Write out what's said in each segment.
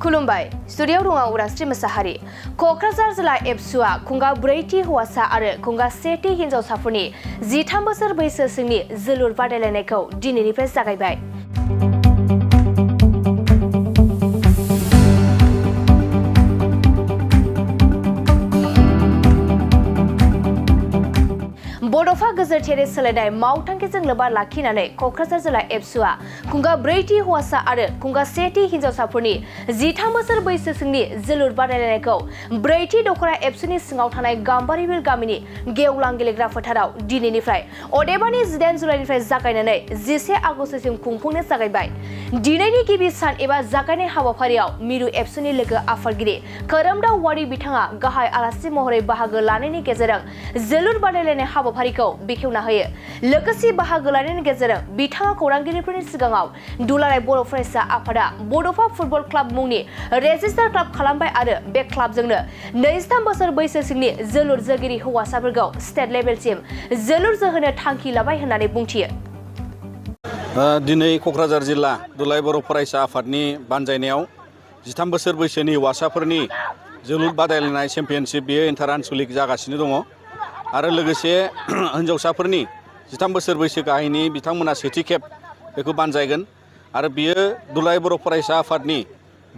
खुलुमबाय स्टुडियाव दङ उदांस्रि मोसाहारि क'क्राझार जिल्ला एबसुआ खुंगा 4थि हौवासा आरो खुंगा 1थि हिनजावसाफोरनि 13 बोसोर बैसो सिंनि जोलुर बादायलायनायखौ दिनैनिफ्राय जागायबाय। बड'फा गेजेरथियारि सोलायनाय मावथांखिजों लोब्बा लाखिनानै क'क्राझार जिल्ला एबसुआ खुंगा 4थि हौवासा आरो खुंगा 1थि हिनजावसाफोरनि 13 बोसोर बैसो सिंनि जोलुर बादायलायनायखौ 4थि दख'रा एबसुनि सिङाव थानाय गाम्बारिबिल गामिनि गेवलां गेलेग्रा फोथाराव दिनैनिफ्राय अदेबानि 18 जुलाइनिफ्राय जागायनानै 11 आगस्तसिम खुंफुंनो जागायबाय। दिनैनि गिबि सान एबा जागायनाय हाबाफारियाव मिरु एबसुनि लोगो आफादगिरि खोरोमदाव वारि बिथाङा गाहाय आलासि महरै बाहागो लानायनि गेजेरजों जोलुर बादायलायनाय हाबाफारिखौ बेखेवना होयो। लोगोसे बाहागो लानायनि गेजेरजों बिथाङा खौरांगिरिफोरनि सिगाङाव दुलाराय बर' फरायसा आफादा बड'फा फुटबल क्लाब मुंनि रेजिस्टार क्लाब खालामबाय आरो बे क्लाबजोंनो 23 बोसोर बैसो सिंनि जोलुर जोगिरि हौवासाफोरखौ स्टेट लेभेलसिम जोलुर जोहोनो थांखि लाबाय होननानै बुंथियो। दिनै क'क्राझार जिल्ला दुलाराय बर' फरायसा आफादनि बानजायनायाव 13 बोसोर बैसोनि हौवासाफोरनि जोलुर बादायलायनाय चेम्पियनशिप बेयो इन्टार आनसलिक जागासिनो दङ आरो लोगोसे हिनजावसाफोरनि 13 बोसोर बैसो गाहायनि बिथांमोना सेथि खेब बेखौ बानजायगोन आरो बियो दुलाराय बर' फरायसा आफादनि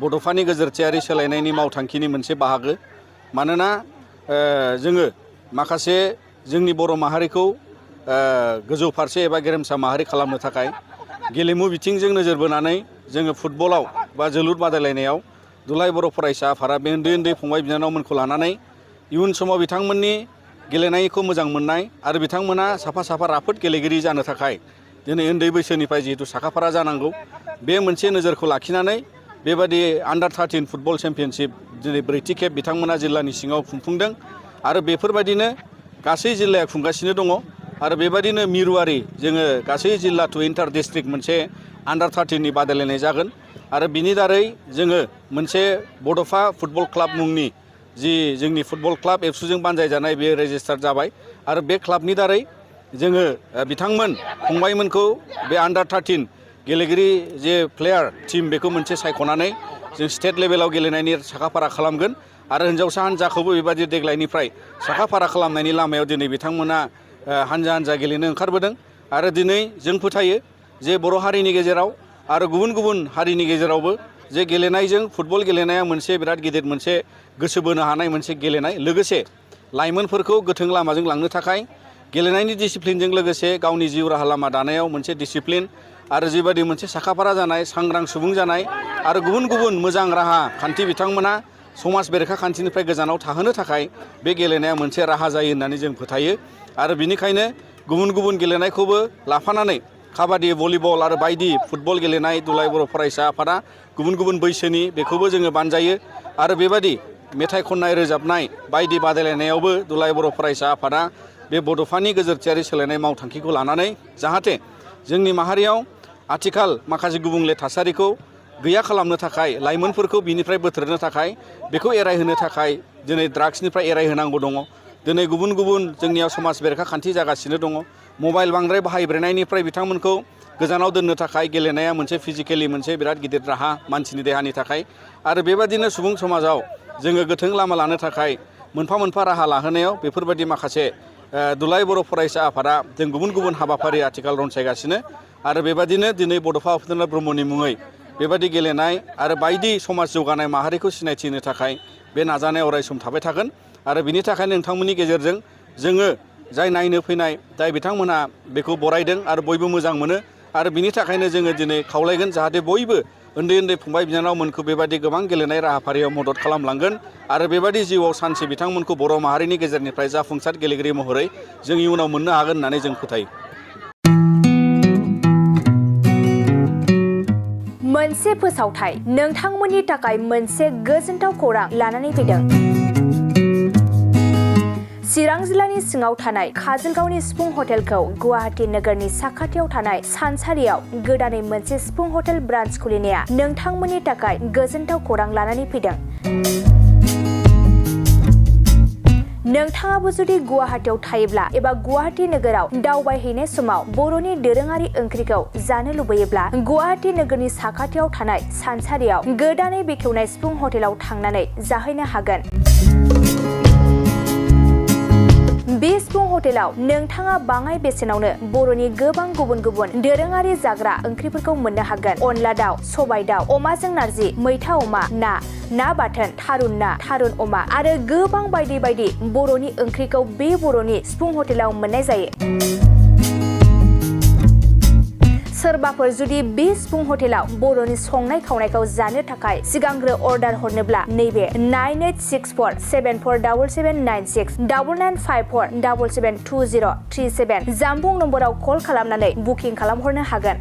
बड'फानि गेजेरथियारि सोलायनायनि मावथांखिनि मोनसे बाहागो। मानोना जोङो माखासे जोंनि बर' माहारिखौ गोजौ फारसे एबा गेरेमसा माहारि खालामनो थाखाय गेलेमु बिथिंजों नोजोर बोनानै जोङो फुटबलाव बा जोलुर बादायलायनायाव दुलाराय बर' फरायसा आफादा बे उन्दै उन्दै फंबाय बिनानावमोनखौ लानानै इयुन समाव बिथांमोननि गेलेनायखौ मोजां मोननाय आरो बिथांमोना साफा साफा राफोद गेलेगिरि जानो थाखाय दिनै उन्दै बैसोनिफ्राय जिहेतु साखाफारा जानांगौ बे मोनसे नोजोरखौ लाखिनानै बेबादि आन्डार 13 फुटबल चेम्पियनशिप दिनै 4थि खेब बिथांमोना जिल्लानि सिङाव खुंफुंदों आरो बेफोरबायदिनो गासै जिल्लाया खुंगासिनो दङ आरो बेबायदिनो मिरुआरि जोङो गासै जिल्ला टु इन्टार डिस्ट्रिक्ट मोनसे आन्डार 13नि बादायलायनाय जागोन आरो बिनि दारै जोङो मोनसे बड'फा फुटबल क्लाब मुंनि जि जोंनि फुटबल क्लाब एबसुजों बानजायजानाय बे रेजिस्टार जाबाय आरो बे क्लाबनि दारै जोङो बिथांमोन फंबायमोनखौ बे आन्डार 13 गेलेगिरि जे प्लेयार टिम बेखौ मोनसे सायख'नानै जों स्टेट लेभेलाव गेलेनायनि साखाफारा खालामगोन आरो हिनजावसा हान्जाखौबो बेबायदि देग्लायनिफ्राय साखाफारा खालामनायनि लामायाव दिनै बिथांमोना हान्जा हान्जा गेलेनो ओंखारबोदों आरो दिनै जों फोथायो जे बर' हारिनि गेजेराव आरो गुबुन गुबुन हारिनि गेजेरावबो जे गेलेनायजों फुटबल गेलेनाया मोनसे बिराद गिदिर मोनसे गोसो बोनो हानाय मोनसे गेलेनाय लोगोसे लाइमोनफोरखौ गोथों लामाजों लांनो थाखाय गेलेनायनि डिसिप्लिनजों लोगोसे गावनि जिउ राहा लामा दानायाव मोनसे डिसिप्लिन आरो जिबादि मोनसे साखाफारा जानाय सांग्रां सुबुं जानाय आरो गुबुन गुबुन मोजां राहा खान्थि बिथांमोना समाज बेरेखा खान्थिनिफ्राय गोजानाव थाहोनो थाखाय बे गेलेनाया मोनसे राहा जायो होननानै जों फोथायो आरो बिनिखायनो गुबुन गुबुन गेलेनायखौबो लाफानानै काबादि भलिबल आरो बायदि फुटबल गेलेनाय दुलाराय बर' फरायसा आफादा गुबुन गुबुन बैसोनि बेखौबो जोङो बानजायो आरो बेबादि मेथाइ खननाय रोजाबनाय बायदि बादायलायनायावबो दुलाराय बर' फरायसा आफादा बे बड'फानि गेजेरथियारि सोलायनाय मावथांखिखौ लानानै जाहाथे जोंनि माहारियाव आथिखाल माखासे गुबुंले थासारिखौ गैया खालामनो थाखाय लाइमोनफोरखौ बिनिफ्राय बोथ्रोदनो थाखाय बेखौ एरायहोनो थाखाय दिनै ड्राग्सनिफ्राय एरायहोनांगौ दङ। दिनै गुबुन गुबुन जोंनियाव समाज बेरेखा खान्थि जागासिनो दङ। मबाइल बांद्राय बाहायब्रेनायनिफ्राय बिथांमोनखौ गोजानाव दोननो थाखाय गेलेनाया मोनसे फिजिकेलि मोनसे बिराद गिदिर राहा मानसिनि देहानि थाखाय आरो बेबादिनो सुबुं समाजाव जोङो गोथों लामा लानो थाखाय मोनफा मोनफा राहा लाहोनायाव बेफोरबायदि माखासे दुलाराय बर' फरायसा आफादा जों गुबुन गुबुन हाबाफारि आथिखाल रनसायगासिनो आरो बेबादिनो दिनै बड'फा उपेन्द्र ब्रह्मनि मुङै बेबादि गेलेनाय आरो बायदि समाज जौगानाय माहारिखौ सिनायथि होनो थाखाय बे नाजानाया अरायसम थाबाय थागोन आरो बिनि थाखायनो नोंथांमोननि गेजेरजों जोङो जाय नायनो फैनाय जाय बिथांमोनहा बेखौ बरायदों आरो बयबो मोजां मोनो आरो बिनि थाखायनो जोङो दिनै खावलायगोन जाहाथे बयबो उन्दै उन्दै फंबाय बिनानावमोनखौ बेबायदि गोबां गेलेनाय राहाफारियाव मदद खालामलांगोन आरो बेबायदि जिउआव सानसे बिथांमोनखौ बर' माहारिनि गेजेरनिफ्राय जाफुंसार गेलेगिरि महरै जों इयुनाव मोननो हागोन होननानै जों फोथायो। मोनसे फोसावथाय नोंथांमोननि थाखाय मोनसे गोजोनथाव खौरां लानानै फैदों। चिरां जिल्लानि सिङाव थानाय काजलगावनि सिफुं हटेलखौ गुवाहाटी नोगोरनि साखाथियाव थानाय सानसारियाव गोदानै मोनसे सिफुं हटेल ब्रान्च खुलिनाया नोंथांमोननि थाखाय गोजोनथाव खौरां लानानै फैदों। नोंथाङाबो जुदि गुवाहाटीयाव थायोब्ला एबा गुवाहाटी नोगोराव दावबायहैनाय समाव बर'नि दोरोङारि ओंख्रिखौ जानो लुबैयोब्ला गुवाहाटी नोगोरनि साखाथियाव थानाय सानसारियाव गोदानै बेखेवनाय सिफुं हटेलाव थांनानै जाहैनो हागोन। बे सिफुं हटेलाव नोंथाङा बाङाय बेसेनावनो बर'नि गोबां गुबुन गुबुन दोरोङारि जाग्रा ओंख्रिफोरखौ मोननो हागोन। अनला दाउ, सबाय दाउ, अमाजों नारजि, मैथा अमा, ना बाथोन, थारुन अमा आरो गोबां बायदि बायदि बर'नि ओंख्रिखौ बे बर'नि सिफुं हटेलाव मोननाय जायो। सोरबाफोर जुदि बे सिफुं हटेलाव बर'नि संनाय खावनायखौ जानो थाखाय सिगांग्रो अर्डार हरनोब्ला नैबे 9864747796 9954772037 जामबुं नम्बराव कल खालामनानै बुकिं खालामहरनो हागोन।